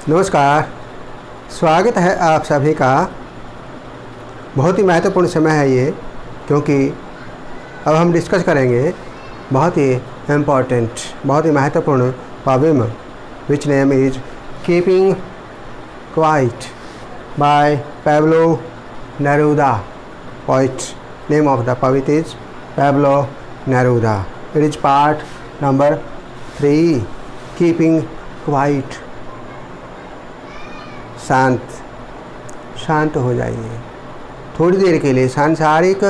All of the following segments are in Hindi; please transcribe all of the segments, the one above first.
नमस्कार, स्वागत है आप सभी का। बहुत ही महत्वपूर्ण समय है ये, क्योंकि अब हम डिस्कस करेंगे बहुत ही इम्पॉर्टेंट, बहुत ही महत्वपूर्ण poem which name is keeping quiet by Pablo Neruda. Poet name of the poet is Pablo Neruda. It is part number 3, keeping quiet. शांत हो जाइए थोड़ी देर के लिए। सांसारिक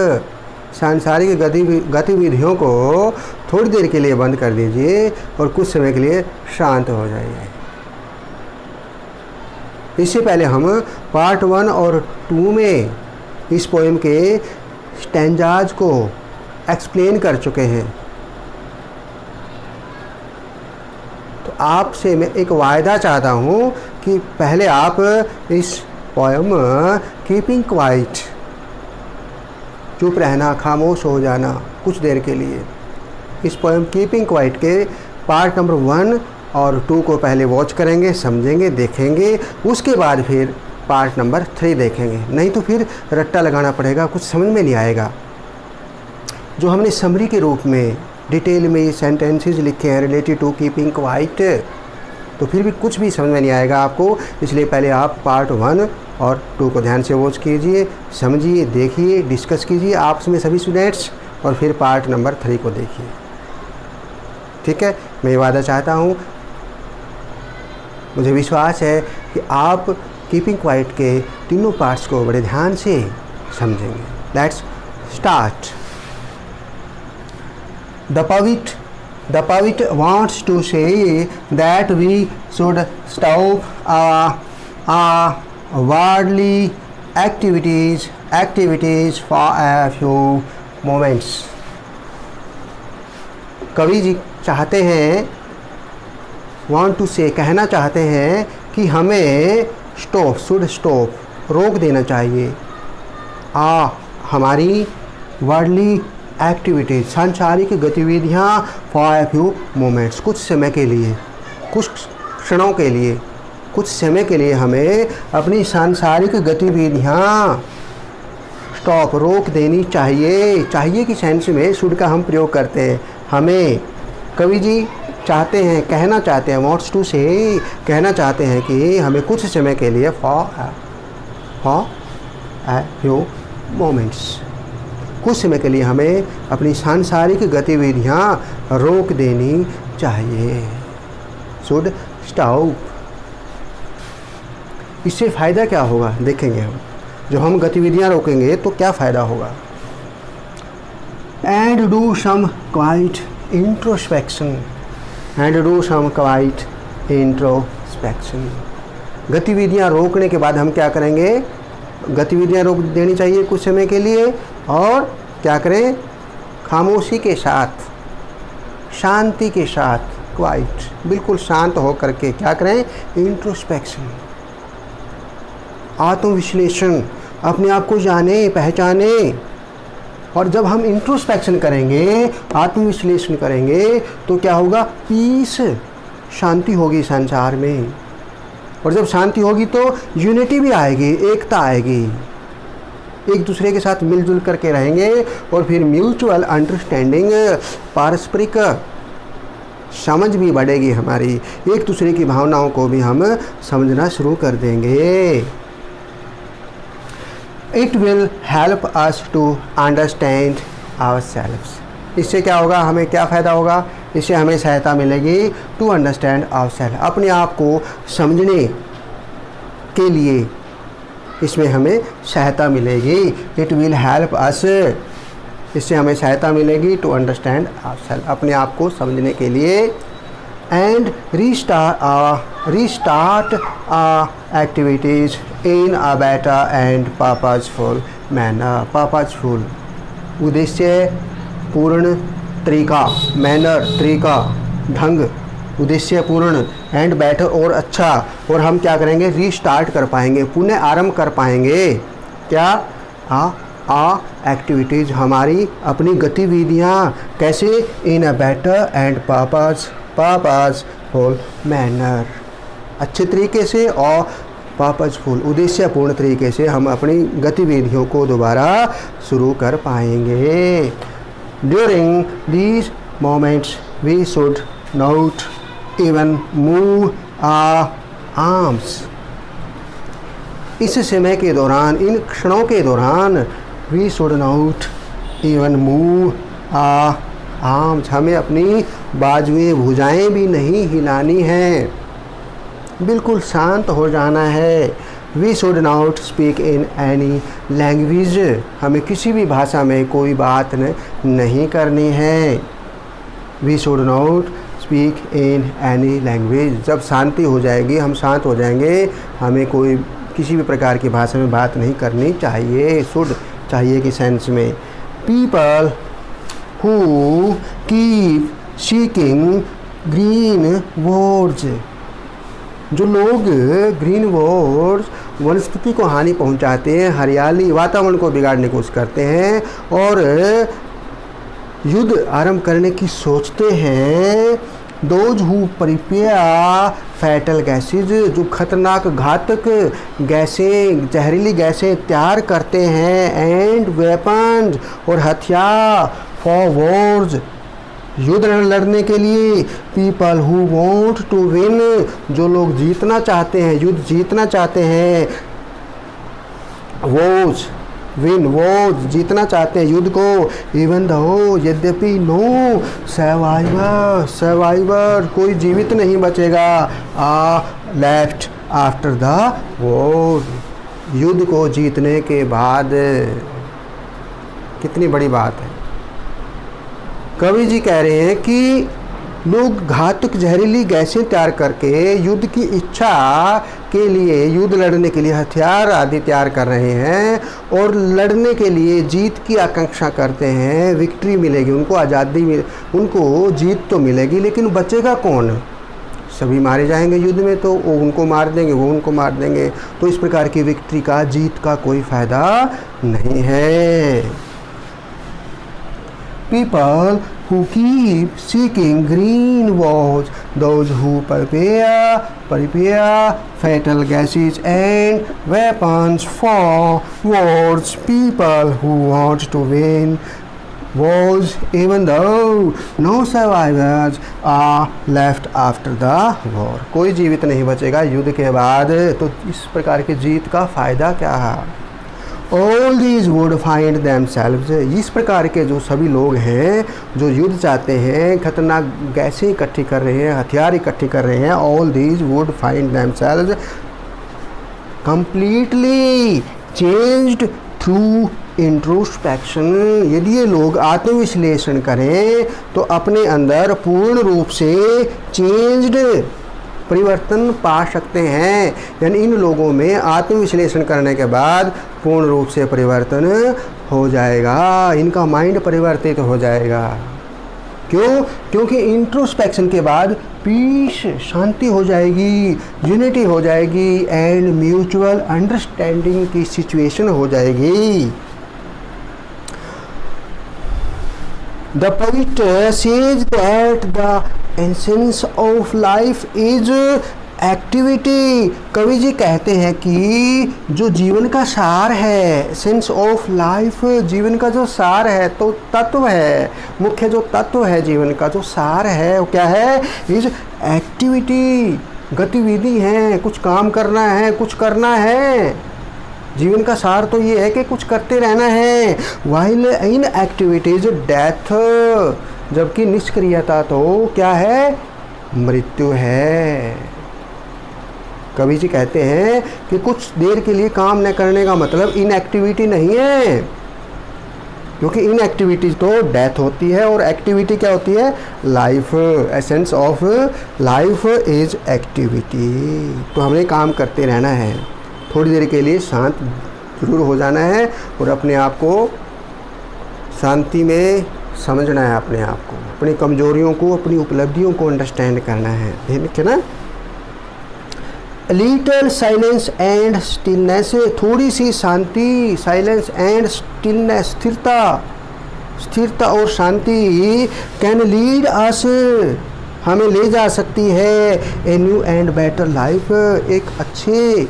गतिविधियों को थोड़ी देर के लिए बंद कर दीजिए और कुछ समय के लिए शांत हो जाइए। इससे पहले हम पार्ट 1 और 2 में इस पोएम के स्टैंजाज को एक्सप्लेन कर चुके हैं। तो आपसे मैं एक वायदा चाहता हूँ कि पहले आप इस पोएम कीपिंग क्वाइट, चुप रहना, खामोश हो जाना कुछ देर के लिए, इस पोएम कीपिंग क्वाइट के पार्ट नंबर 1 और 2 को पहले वॉच करेंगे, समझेंगे, देखेंगे। उसके बाद फिर पार्ट नंबर 3 देखेंगे। नहीं तो फिर रट्टा लगाना पड़ेगा, कुछ समझ में नहीं आएगा। जो हमने समरी के रूप में डिटेल में सेंटेंसेस लिखे हैं रिलेटेड टू कीपिंग क्वाइट, तो फिर भी कुछ भी समझ में नहीं आएगा आपको। इसलिए पहले आप पार्ट 1 और 2 को ध्यान से वॉच कीजिए, समझिए, देखिए, डिस्कस कीजिए आपस में सभी स्टूडेंट्स, और फिर पार्ट नंबर 3 को देखिए। ठीक है, मैं वादा चाहता हूँ, मुझे विश्वास है कि आप कीपिंग क्वाइट के तीनों पार्ट्स को बड़े ध्यान से समझेंगे। Let's start. The poet wants to say that we should stop our worldly activities for a few moments. कवि जी चाहते हैं, want to say कहना चाहते हैं कि हमें should stop रोक देना चाहिए हमारी वर्ल्डली एक्टिविटीज, सांसारिक गतिविधियाँ फॉर ए फ्यू मोमेंट्स, कुछ समय के लिए, कुछ क्षणों के लिए, कुछ समय के लिए हमें अपनी सांसारिक गतिविधियाँ स्टॉप रोक देनी चाहिए। चाहिए की सेंस में शुड का हम प्रयोग करते हैं। हमें कवि जी चाहते हैं, कहना चाहते हैं, वॉन्ट्स टू से कहना चाहते हैं कि हमें कुछ समय के लिए फॉर ए फ्यू मोमेंट्स, कुछ समय के लिए हमें अपनी सांसारिक गतिविधियाँ रोक देनी चाहिए। Should stop. इससे फ़ायदा क्या होगा देखेंगे हम। जो हम गतिविधियाँ रोकेंगे तो क्या फ़ायदा होगा। And do some quiet introspection. गतिविधियाँ रोकने के बाद हम क्या करेंगे, गतिविधियाँ रोक देनी चाहिए कुछ समय के लिए, और क्या करें, खामोशी के साथ, शांति के साथ, क्वाइट, बिल्कुल शांत हो करके क्या करें, इंट्रोस्पेक्शन, आत्मविश्लेषण, अपने आप को जाने, पहचाने। और जब हम इंट्रोस्पेक्शन करेंगे, आत्मविश्लेषण करेंगे, तो क्या होगा, पीस, शांति होगी संसार में। और जब शांति होगी तो यूनिटी भी आएगी, एकता आएगी, एक दूसरे के साथ मिलजुल करके रहेंगे, और फिर म्यूचुअल अंडरस्टैंडिंग, पारस्परिक समझ भी बढ़ेगी हमारी, एक दूसरे की भावनाओं को भी हम समझना शुरू कर देंगे। It will help us to understand ourselves. इससे क्या होगा, हमें क्या फ़ायदा होगा, इससे हमें सहायता मिलेगी टू अंडरस्टैंड आवरसेल्व्स, अपने आप को समझने के लिए इसमें हमें सहायता मिलेगी। इट विल हेल्प अस, इससे हमें सहायता मिलेगी टू अंडरस्टैंड आवरसेल्व्स, अपने आप को समझने के लिए। And restart activities in a better and purposeful manner. Purposeful, उद्देश्य पूर्ण तरीका, मैनर तरीका, ढंग, उद्देश्य पूर्ण, एंड बेटर और अच्छा। और हम क्या करेंगे, रीस्टार्ट कर पाएंगे, पुनः आरंभ कर पाएंगे। क्या, एक्टिविटीज़, हमारी अपनी गतिविधियाँ, कैसे, in a better and purposeful manner, अच्छे तरीके से और पर्पसफुल उद्देश्यपूर्ण तरीके से हम अपनी गतिविधियों को दोबारा शुरू कर पाएंगे। During these moments we should not even move our arms. इस समय के दौरान, इन क्षणों के दौरान, we should not even move our arms, हमें अपनी बाजुएं भुजाएं भी नहीं हिलानी हैं, बिल्कुल शांत हो जाना है। We should not speak in any language, हमें किसी भी भाषा में कोई बात नहीं करनी है। We should not speak in any language, जब शांति हो जाएगी, हम शांत हो जाएंगे, हमें कोई किसी भी प्रकार की भाषा में बात नहीं करनी चाहिए। शुड चाहिए की सेंस में। People who keep seeking green words, जो लोग ग्रीन वर्ड्स वनस्पति को हानि पहुंचाते हैं, हरियाली वातावरण को बिगाड़ने की कोशिश करते हैं और युद्ध आरंभ करने की सोचते हैं। Those who prepare fatal gases, जो खतरनाक घातक गैसें, जहरीली गैसें तैयार करते हैं, एंड वेपन्स और हथियार फॉर वॉर्स, युद्ध लड़ने के लिए। People who want to win, जो लोग जीतना चाहते हैं, युद्ध जीतना चाहते हैं, वॉर्स विन, वॉर्स जीतना चाहते हैं युद्ध को। इवन दो, यद्यपि नो सर्वाइवर, कोई जीवित नहीं बचेगा। लेफ्ट आफ्टर द वॉर, युद्ध को जीतने के बाद। कितनी बड़ी बात है। कवि जी कह रहे हैं कि लोग घातक जहरीली गैसें तैयार करके युद्ध की इच्छा के लिए, युद्ध लड़ने के लिए हथियार आदि तैयार कर रहे हैं और लड़ने के लिए जीत की आकांक्षा करते हैं। विक्ट्री मिलेगी उनको, आज़ादी मिले, उनको जीत तो मिलेगी, लेकिन बचेगा कौन? सभी मारे जाएंगे युद्ध में, तो वो उनको मार देंगे, वो उनको मार देंगे। तो इस प्रकार की विक्ट्री का, जीत का कोई फ़ायदा नहीं है। People who keep seeking green words, those who prepare fatal gases and weapons for wars. People who want to win wars, even though no survivors are left after the war. कोई जीवित नहीं बचेगा युद्ध के बाद, तो इस प्रकार की जीत का फ़ायदा क्या है? All these would find themselves, इस प्रकार के जो सभी लोग हैं जो युद्ध चाहते हैं, खतरनाक गैसें इकट्ठी कर रहे हैं, हथियार इकट्ठी कर रहे हैं, all these would find themselves completely changed through introspection. यदि ये लोग आत्मविश्लेषण करें तो अपने अंदर पूर्ण रूप से चेंज्ड, परिवर्तन पा सकते हैं। यानी इन लोगों में आत्मविश्लेषण करने के बाद पूर्ण रूप से परिवर्तन हो जाएगा, इनका माइंड परिवर्तित हो जाएगा। क्यों? क्योंकि इंट्रोस्पेक्शन के बाद पीस, शांति हो जाएगी, यूनिटी हो जाएगी एंड म्यूचुअल अंडरस्टैंडिंग की सिचुएशन हो जाएगी। The poet says that the essence of life is activity। कवि जी कहते हैं कि जो जीवन का सार है, सेंस ऑफ लाइफ, जीवन का जो सार है, तो तत्व है, मुख्य जो तत्व है जीवन का, जो सार है वो क्या है? इज एक्टिविटी, गतिविधि है, कुछ काम करना है, कुछ करना है। जीवन का सार तो ये है कि कुछ करते रहना है। वाइल इन एक्टिविटीज डेथ, जबकि निष्क्रियता तो क्या है? मृत्यु है। कवि जी कहते हैं कि कुछ देर के लिए काम न करने का मतलब इनएक्टिविटी नहीं है, क्योंकि इनएक्टिविटी तो डेथ होती है और एक्टिविटी क्या होती है? Life. Essence of life is activity. तो हमें काम करते रहना है, थोड़ी देर के लिए शांत जरूर हो जाना है और अपने आप को शांति में समझना है, अपने आप को, अपनी कमजोरियों को, अपनी उपलब्धियों को अंडरस्टैंड करना है, ठीक है ना। लिटल साइलेंस एंड स्टिलनेस, थोड़ी सी शांति, साइलेंस एंड स्टिलनेस, स्थिरता, स्थिरता और शांति कैन लीड अस हमें ले जा सकती है a new and better life, एक अच्छे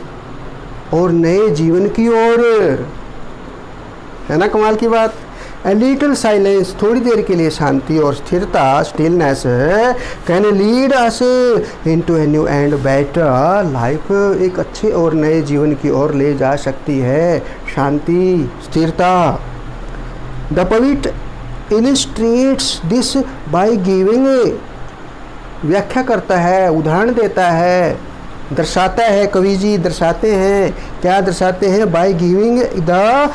और नए जीवन की ओर। है ना कमाल की बात। ए लिटिल साइलेंस, थोड़ी देर के लिए शांति और स्थिरता, stillness can lead us into a new and better life, एक अच्छे और नए जीवन की ओर ले जा सकती है शांति, स्थिरता। The poet illustrates this by giving, व्याख्या करता है, उदाहरण देता है, दर्शाता है, कवि जी दर्शाते हैं, क्या दर्शाते हैं, बाय गिविंग द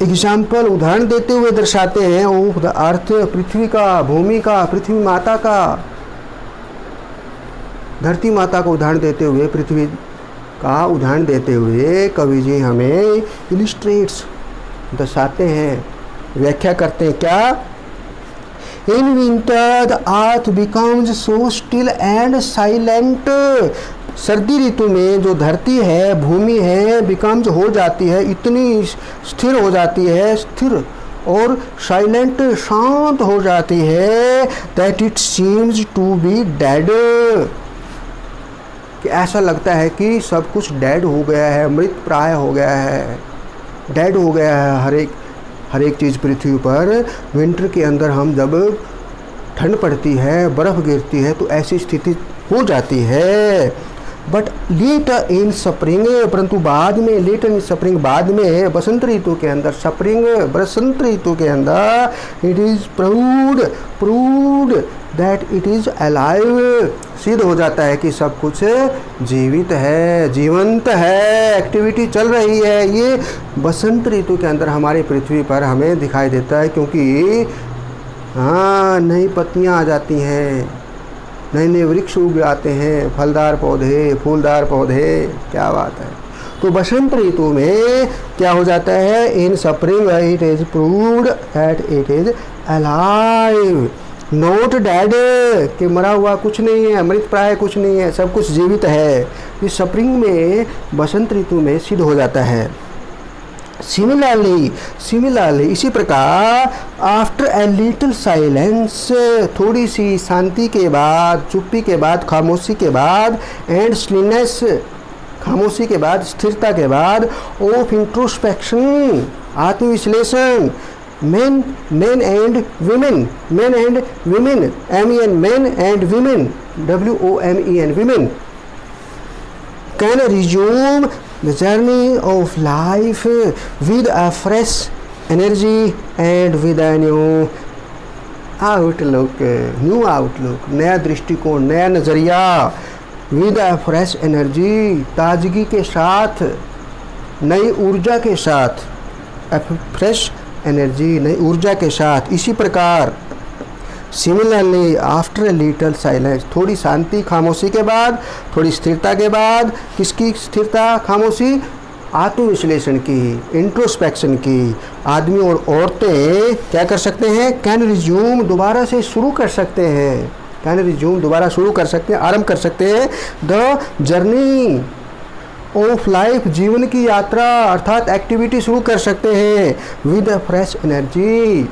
एग्जाम्पल, उदाहरण देते हुए दर्शाते हैं ऑफ द अर्थ, पृथ्वी का, भूमि का, पृथ्वी माता का, धरती माता को उदाहरण देते हुए, पृथ्वी का उदाहरण देते हुए कवि जी हमें इलिस्ट्रेट्स दर्शाते हैं, व्याख्या करते हैं। क्या? In winter the earth becomes so still and silent, सर्दी ऋतु में जो धरती है, भूमि है, बिकम्स हो जाती है, इतनी स्थिर हो जाती है, स्थिर और साइलेंट, शांत हो जाती है, that it seems to be dead, कि ऐसा लगता है कि सब कुछ डेड हो गया है, मृत प्राय हो गया है, डेड हो गया है हर एक चीज़ पृथ्वी पर। विंटर के अंदर हम जब ठंड पड़ती है, बर्फ़ गिरती है, तो ऐसी स्थिति हो जाती है। बट लेटर इन स्प्रिंग, परंतु बाद में, लेटर इन स्प्रिंग, बाद में, बसंत ऋतु के अंदर, स्प्रिंग बसंत ऋतु के अंदर, it is proved that it is alive, सिद्ध हो जाता है कि सब कुछ जीवित है, जीवंत है, एक्टिविटी चल रही है। ये बसंत ऋतु के अंदर हमारी पृथ्वी पर हमें दिखाई देता है, क्योंकि हाँ, नई पत्तियाँ आ जाती हैं, नए नए वृक्ष उग आते हैं, फलदार पौधे, फूलदार पौधे, क्या बात है। तो बसंत ऋतु में क्या हो जाता है? इन spring it is proved that it is alive, not dead, कि मरा हुआ कुछ नहीं है, मृत प्राय कुछ नहीं है, सब कुछ जीवित है। इस स्प्रिंग में, बसंत ऋतु में सिद्ध हो जाता है। सिमिलरली इसी प्रकार, आफ्टर ए लिटिल साइलेंस, थोड़ी सी शांति के बाद, चुप्पी के बाद, खामोशी के बाद, एंड स्टिलनेस, खामोशी के बाद, स्थिरता के बाद, ऑफ इंट्रोस्पेक्शन, आत्मविश्लेषण, men and women, MEN, men and women, WOMEN, women, can resume the journey of life with a fresh energy and with a new outlook, नया दृष्टिकोण, नया नज़रिया, with a fresh energy, ताजगी के साथ, नई ऊर्जा के साथ, फ्रेश एनर्जी, नई ऊर्जा के साथ। इसी प्रकार similarly after a little silence, थोड़ी शांति, खामोशी के बाद, थोड़ी स्थिरता के बाद, किसकी स्थिरता, खामोशी, आत्मविश्लेषण की, इंट्रोस्पेक्शन की, आदमी और औरतें क्या कर सकते हैं? कैन रिज्यूम, दोबारा से शुरू कर सकते हैं, कैन रिज्यूम, दोबारा शुरू कर सकते हैं, आरंभ कर सकते हैं, द जर्नी ऑफ लाइफ, जीवन की यात्रा अर्थात एक्टिविटी शुरू कर सकते हैं, विद अ फ्रेश एनर्जी,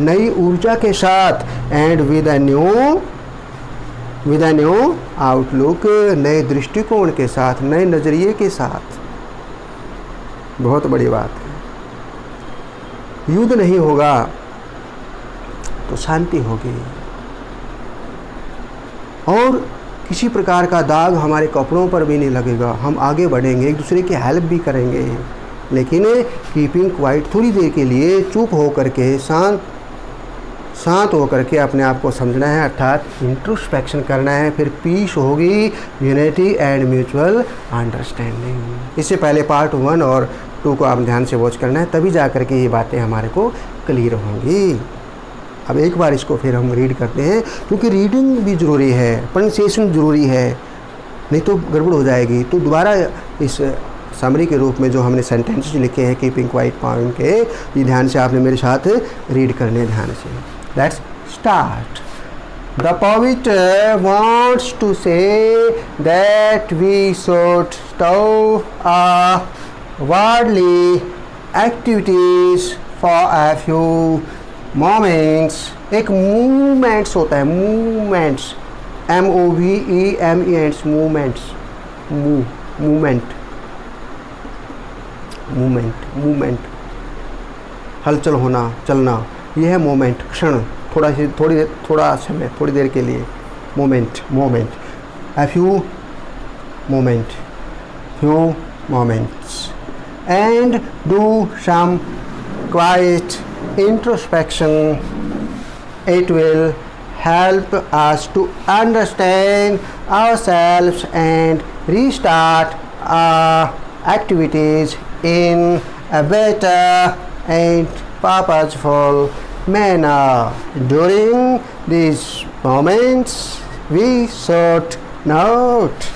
नई ऊर्जा के साथ, and with a new outlook, नए दृष्टिकोण के साथ, नए नज़रिए के साथ। बहुत बड़ी बात है। युद्ध नहीं होगा तो शांति होगी, और किसी प्रकार का दाग हमारे कपड़ों पर भी नहीं लगेगा, हम आगे बढ़ेंगे, एक दूसरे की हेल्प भी करेंगे। लेकिन कीपिंग क्वाइट, थोड़ी देर के लिए चुप होकर के, शांत होकर के अपने आप को समझना है, अर्थात इंट्रोस्पेक्शन करना है, फिर पीस होगी, यूनिटी एंड म्यूचुअल अंडरस्टैंडिंग। इससे पहले पार्ट 1 और 2 को आप ध्यान से वॉच करना है, तभी जा कर के ये बातें हमारे को क्लियर होंगी। अब एक बार इसको फिर हम रीड करते हैं, क्योंकि रीडिंग भी ज़रूरी है, प्रोनाउंसिएशन ज़रूरी है, नहीं तो गड़बड़ हो जाएगी। तो दोबारा इस समरी के रूप में जो हमने सेंटेंसेस लिखे हैं कीपिंग क्वाइट पॉइंट के, ये ध्यान से आपने मेरे साथ रीड करने, ध्यान से। Let's start. The poet wants to say that we should stop worldly activities for a few moments एक मूवमेंट्स होता है, मूवमेंट्स, MOVEMENTs, मूवमेंट्स, मूवमेंट, हलचल होना, चलना, यह है मोमेंट, क्षण, थोड़ा समय, थोड़ी देर के लिए, moment, a few moments, and do some quiet introspection. It will help us to understand ourselves and restart our activities in a better and purposeful manner. During these moments, we should not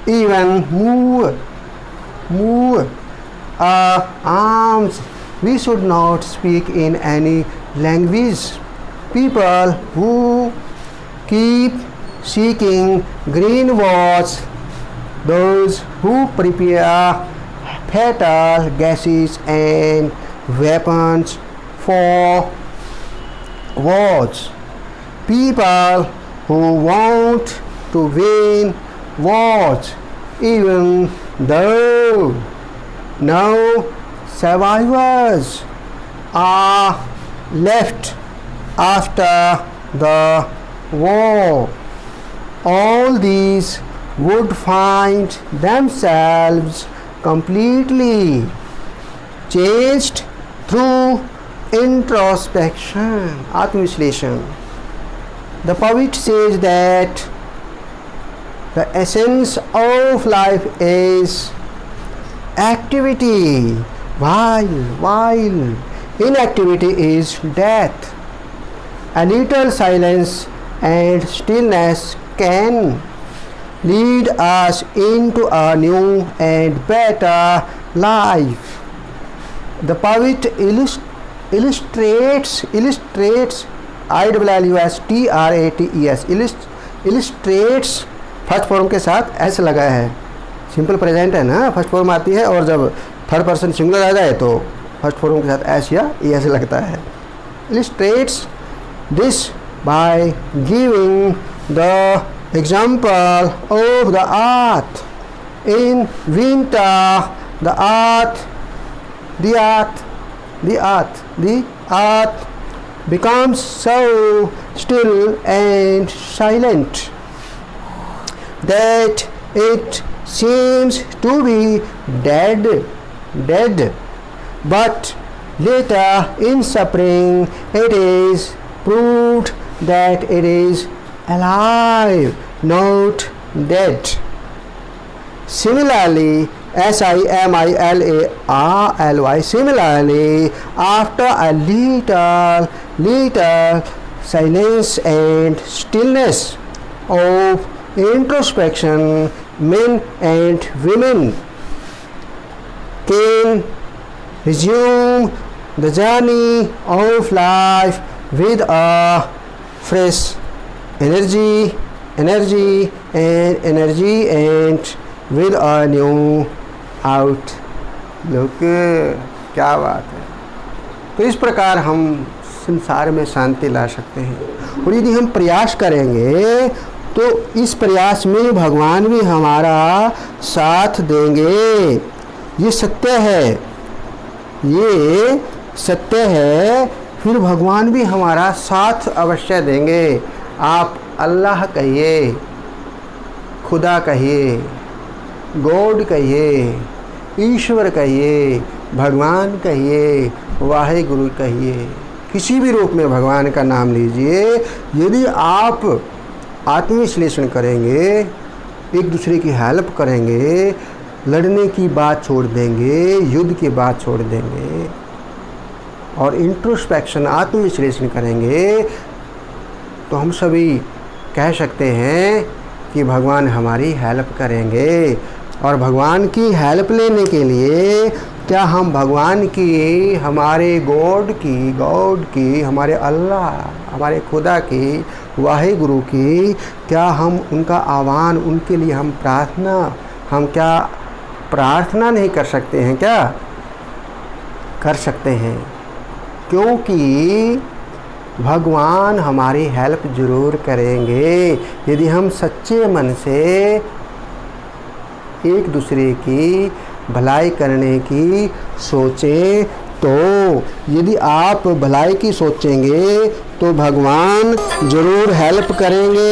even move our arms. We should not speak in any language. People who keep seeking green words, those who prepare fatal gases and weapons for wars, people who want to win wars, even though no survivors are left after the war. All these would find themselves completely changed through introspection, Atmavishlesan. The poet says that the essence of life is activity, while inactivity is death. A little silence and stillness can lead us into a new and better life. The poet illustrates illustrates first form के साथ एस लगाया है, सिंपल प्रेजेंट है ना, फर्स्ट फॉर्म आती है, और जब थर्ड पर्सन सिंगुलर आ जाए तो फर्स्ट फॉर्म के साथ एस या एस लगता है. illustrates this by giving the example of the earth. In winter, the earth becomes so still and silent that it seems to be dead. But later in spring, it is proved that it is alive, not dead. Similarly, SIMILARLY, similarly, after a little silence and stillness of introspection, men and women can resume the journey of life with a fresh energy and with a new outlook. क्या बात है. तो इस प्रकार हम संसार में शांति ला सकते हैं, और यदि हम प्रयास करेंगे तो इस प्रयास में भगवान भी हमारा साथ देंगे. ये सत्य है, फिर भगवान भी हमारा साथ अवश्य देंगे. आप अल्लाह कहिए, खुदा कहिए, गॉड कहिए, ईश्वर कहिए, भगवान कहिए, वाहेगुरु कहिए, किसी भी रूप में भगवान का नाम लीजिए. यदि आप आत्मविश्लेषण करेंगे, एक दूसरे की हेल्प करेंगे, लड़ने की बात छोड़ देंगे, युद्ध की बात छोड़ देंगे और इंट्रोस्पेक्शन आत्मविश्लेषण करेंगे, तो हम सभी कह सकते हैं कि भगवान हमारी हेल्प करेंगे. और भगवान की हेल्प लेने के लिए क्या हम भगवान की, हमारे गॉड की, हमारे अल्लाह, हमारे खुदा की, वाहेगुरु की, क्या हम उनका आह्वान, उनके लिए हम क्या प्रार्थना नहीं कर सकते हैं? क्या कर सकते हैं? क्योंकि भगवान हमारी हेल्प ज़रूर करेंगे यदि हम सच्चे मन से एक दूसरे की भलाई करने की सोचें। तो यदि आप भलाई की सोचेंगे तो भगवान ज़रूर हेल्प करेंगे।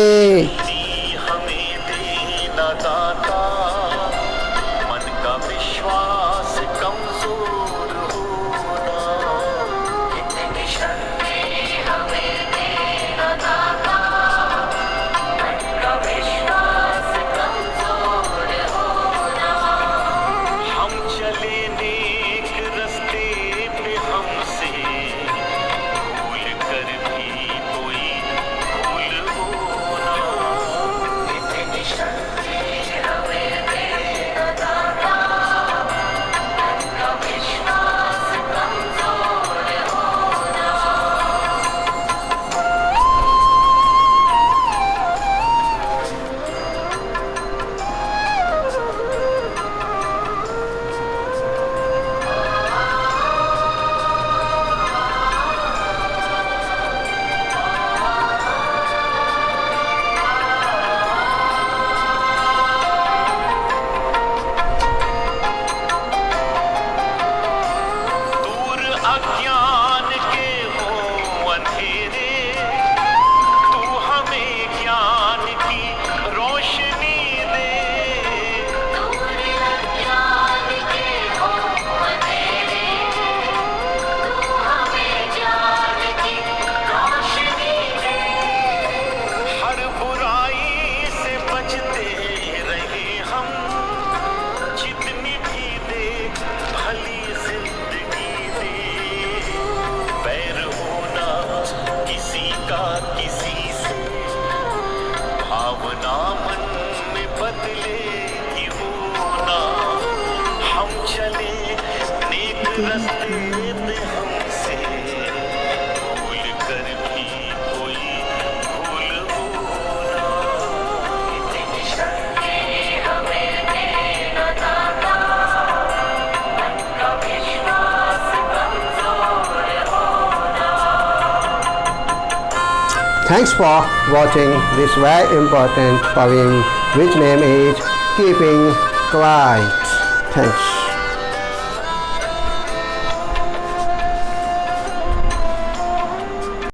Thanks for watching this very important poem, which name is Keeping Quiet. Thanks.